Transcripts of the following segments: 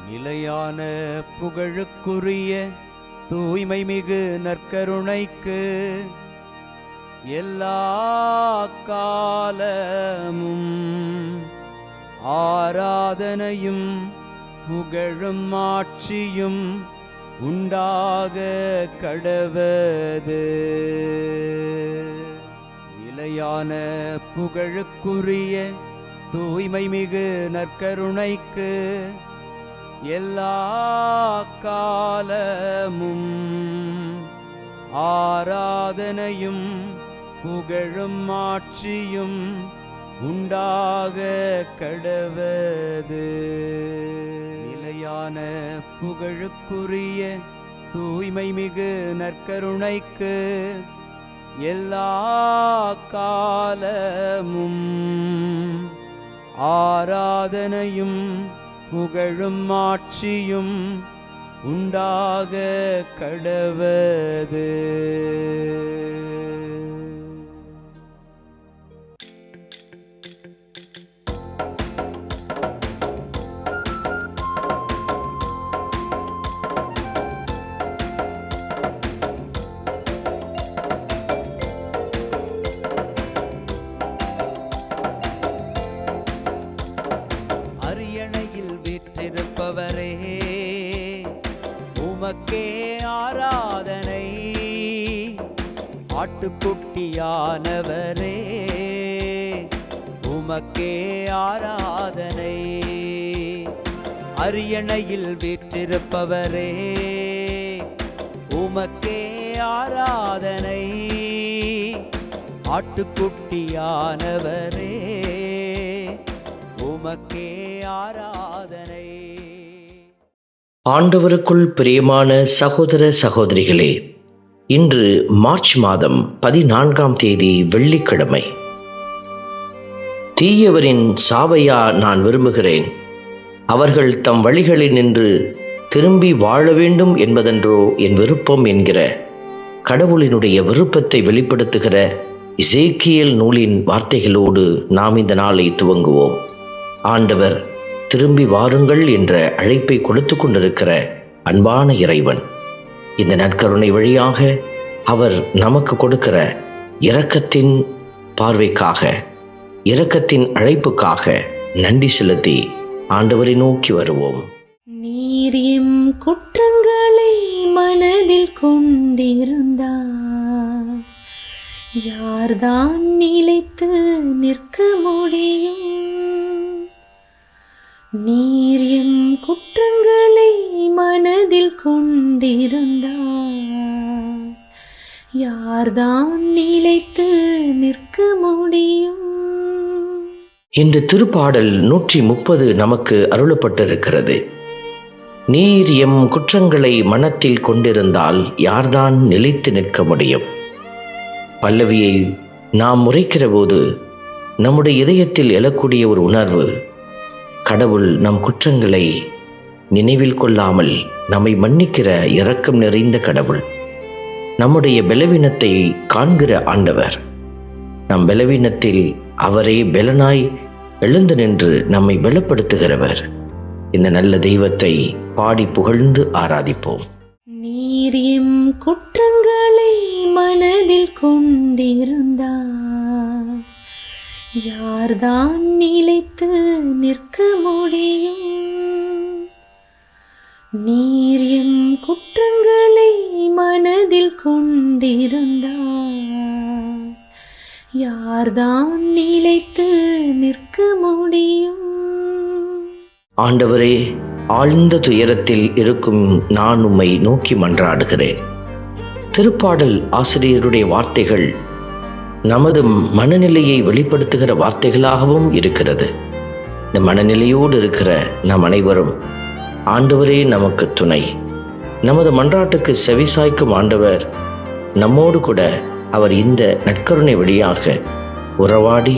நிலையான புகழுக்குரிய தூய்மை மிகு நற்கருணைக்கு எல்லா காலமும் ஆராதனையும் புகழும் ஆட்சியும் உண்டாக கடவது. நிலையான புகழுக்குரிய தூய்மை மிகு நற்கருணைக்கு எல்லா காலமும் ஆராதனையும் புகழும் ஆட்சியும் உண்டாக கடவது. நிலையான புகழுக்குரிய தூய்மை மிகு நற்கருணைக்கு எல்லா காலமும் ஆராதனையும் புகழும் ஆட்சியும் உண்டாக கடவது. அரியணையில் வீற்றிருப்பவரே, உமக்கே ஆராதனை. ஆட்டுக்குட்டியானவரே, உமக்கே ஆராதனை. அரியணையில் வீற்றிருப்பவரே, உமக்கே ஆராதனை. ஆட்டுக்குட்டியானவரே, உமக்கே ஆராதனை. ஆண்டவருக்குள் பிரியமான சகோதர சகோதரிகளே, இன்று மார்ச் மாதம் 14ஆம் தேதி வெள்ளிக்கிழமை. தீயவரின் சாவையா நான் விரும்புகிறேன், அவர்கள் தம் வழிகளில் நின்று திரும்பி வாழ வேண்டும் என்பதென்றோ என் விருப்பம் என்கிற கடவுளினுடைய விருப்பத்தை வெளிப்படுத்துகிற எசேக்கியேல் நூலின் வார்த்தைகளோடு நாம் இந்த நாளை துவங்குவோம். ஆண்டவர் திரும்பி வாருங்கள் என்ற அழைப்பை கொடுத்து கொண்டிருக்கிற அன்பான இறைவன், இந்த நற்கருணை வழியாக அவர் நமக்கு கொடுக்கிற இரக்கத்தின் பார்வைக்காக, இரக்கத்தின் அழைப்புக்காக நன்றி செலுத்தி ஆண்டவரை நோக்கி வருவோம். நீர் எம் குற்றங்களை மனதில் கொண்டிருந்தார், யார்தான் நிலைத்து நிற்க முடியும்? நீர் எம் குற்றங்களை மனதில் கொண்டிருந்தார், யார்தான் நிலைத்து நிற்க முடியும்? இந்த திருப்பாடல் 130 நமக்கு அருளப்பட்டிருக்கிறது. நீர் எம் குற்றங்களை மனத்தில் கொண்டிருந்தால் யார்தான் நிலைத்து நிற்க முடியும்? பல்லவியை நாம் உரைக்கிற போது நம்முடைய இதயத்தில் எழக்கூடிய ஒரு உணர்வு, கடவுள் நம் குற்றங்களை நினைவில் கொள்ளாமல் நம்மை மன்னிக்கிற இரக்கம் நிறைந்த கடவுள். நம்முடைய பலவீனத்தை காண்கிற ஆண்டவர், நம் பலவீனத்தில் அவரே பலனாய் எழுந்து நின்று நம்மை பலப்படுத்துகிறவர். இந்த நல்ல தெய்வத்தை பாடி புகழ்ந்து ஆராதிப்போம். நீர் எம் குற்றங்களை மனதில் கொண்டிருந்தார், யார்தான் நிலைத்து நிற்க முடியும்? நீர் எம் குற்றங்களை மனதில் கொண்டிருந்தார், யார்தான் நிலைத்து நிற்க முடியும்? ஆண்டவரே, ஆழ்ந்த துயரத்தில் இருக்கும் நான் உம்மை நோக்கி மன்றாடுகிறேன். திருப்பாடல் ஆசிரியருடைய வார்த்தைகள் நமது மனநிலையை வெளிப்படுத்துகிற வார்த்தைகளாகவும் இருக்கிறது. இந்த மனநிலையோடு இருக்கிற நம் அனைவரும் ஆண்டவரே நமக்கு துணை. நமது மன்றாட்டுக்கு செவிசாய்க்கும் ஆண்டவர் நம்மோடு கூட அவர் இந்த நற்கருணை வழியாக உறவாடி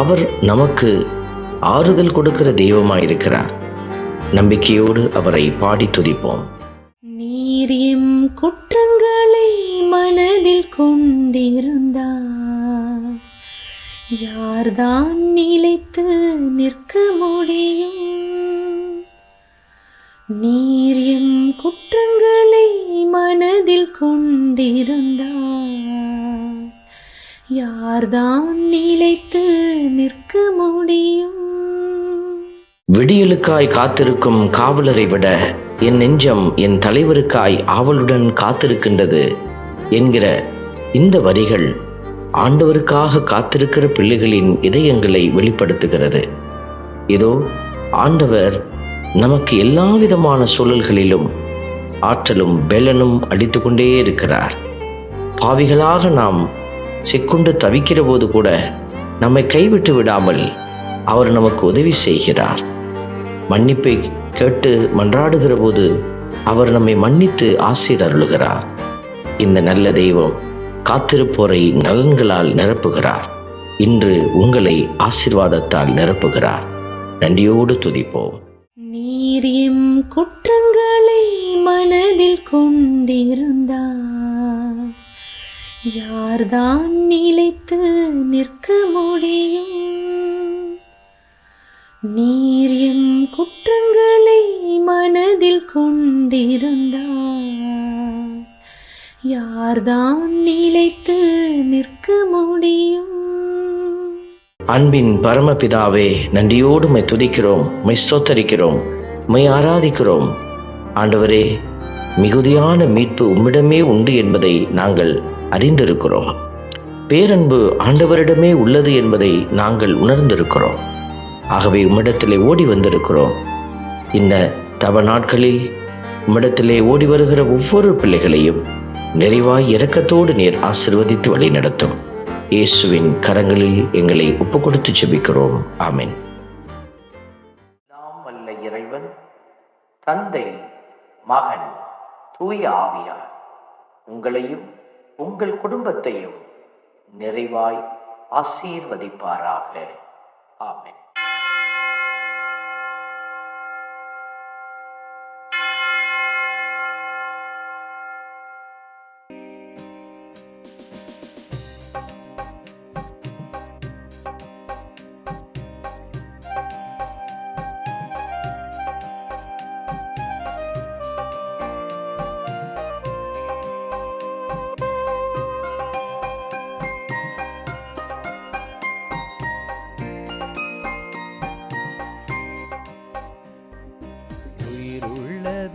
அவர் நமக்கு ஆறுதல் கொடுக்கிற தெய்வமாயிருக்கிறார். நம்பிக்கையோடு அவரை பாடி துதிப்போம். நீர் எம் குற்றங்களை மனதில் கொண்டிருந்தார், யார்தான் நிலைத்து நிற்க முடியும்? நீர் எம் குற்றங்களை மனதில் கொண்டிருந்தார் யார்தான் நிலைத்து நிற்க முடியும்? விடியலுக்காய் காத்திருக்கும் காவலரை விட என் நெஞ்சம் என் தலைவருக்காய் ஆவலுடன் காத்திருக்கின்றது என்கிற இந்த வரிகள் ஆண்டவருக்காக காத்திருக்கிற பிள்ளைகளின் இதயங்களை வெளிப்படுத்துகிறது. இதோ ஆண்டவர் நமக்கு எல்லா விதமான சூழல்களிலும் ஆற்றலும் பெலனும் அளித்து கொண்டே இருக்கிறார். பாவிகளாக நாம் சிக்குண்டு தவிக்கிற போது கூட நம்மை கைவிட்டு விடாமல் அவர் நமக்கு உதவி செய்கிறார். மன்னிப்பை கேட்டு மன்றாடுகிற போது அவர் நம்மை மன்னித்து ஆசீர் அருளுகிறார். இந்த நல்ல தெய்வம் காத்திருப்போரை நலன்களால் நிரப்புகிறார். இன்று உங்களை ஆசீர்வாதத்தால் நிரப்புகிறார். நன்றியோடு துதிப்போம். நீர் எம் குற்றங்களை மனதில் கொண்டிருந்தார் யார்தான் நிலைத்து நிற்க முடியும்? நீர் எம் குற்றங்களை மனதில் கொண்டிருந்தார் யார்தான் நிலைத்து நிற்க முடியும்? அன்பின் பரமபிதாவே, நன்றியோடு மை துதிக்கிறோம், மை ஸ்தோத்தரிக்கிறோம், மை ஆராதிக்கிறோம். ஆண்டவரே, மிகுதியான மீட்பு உம்மிடமே உண்டு என்பதை நாங்கள் அறிந்திருக்கிறோம். பேரன்பு ஆண்டவரிடமே உள்ளது என்பதை நாங்கள் உணர்ந்திருக்கிறோம். ஆகவே உம்மிடத்திலே ஓடி வந்திருக்கிறோம். இந்த தவ நாட்களில் உம்மிடத்திலே ஓடி வருகிற ஒவ்வொரு பிள்ளைகளையும் நிறைவாய் இரக்கத்தோடு நீர் ஆசீர்வதித்து வழி நடத்தும். இயேசுவின் கரங்களில் எங்களை ஒப்புக் கொடுத்து ஜெபிக்கிறோம். ஆமென். நாம் வல்ல இறைவன் தந்தை, மகன், தூய ஆவியார் உங்களையும் உங்கள் குடும்பத்தையும் நிறைவாய் ஆசீர்வதிப்பாராக. ஆமென்.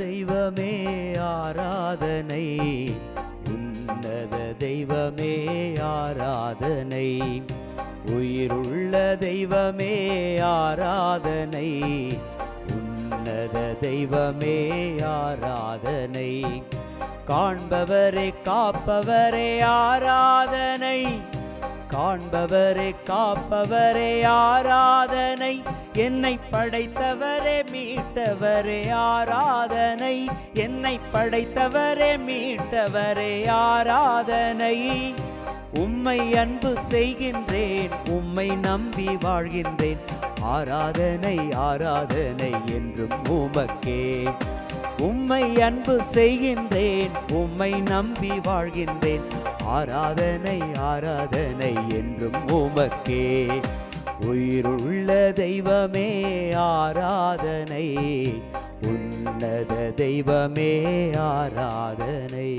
தெய்வமே ஆராதனை, உன்னத தெய்வமே ஆராதனை, உயிருள்ள தெய்வமே ஆராதனை, உன்னத தெய்வமே ஆராதனை, காண்பவரே காப்பவரே ஆராதனை, காண்பவரே காப்பவரே ஆராதனை, என்னை படைத்தவரே மீட்டவரே ஆராதனை, என்னை படைத்தவரே மீட்டவரே ஆராதனை, உம்மை அன்பு செய்கின்றேன், உம்மை நம்பி வாழ்கின்றேன், ஆராதனை ஆராதனை என்றும் உமக்கே. உம்மை அன்பு செய்கின்றேன், உம்மை நம்பி வாழ்கின்றேன், ஆராதனை ஆராதனை என்றும் உமக்கே. உயிருள்ள தெய்வமே ஆராதனை, உன்னத தெய்வமே ஆராதனை.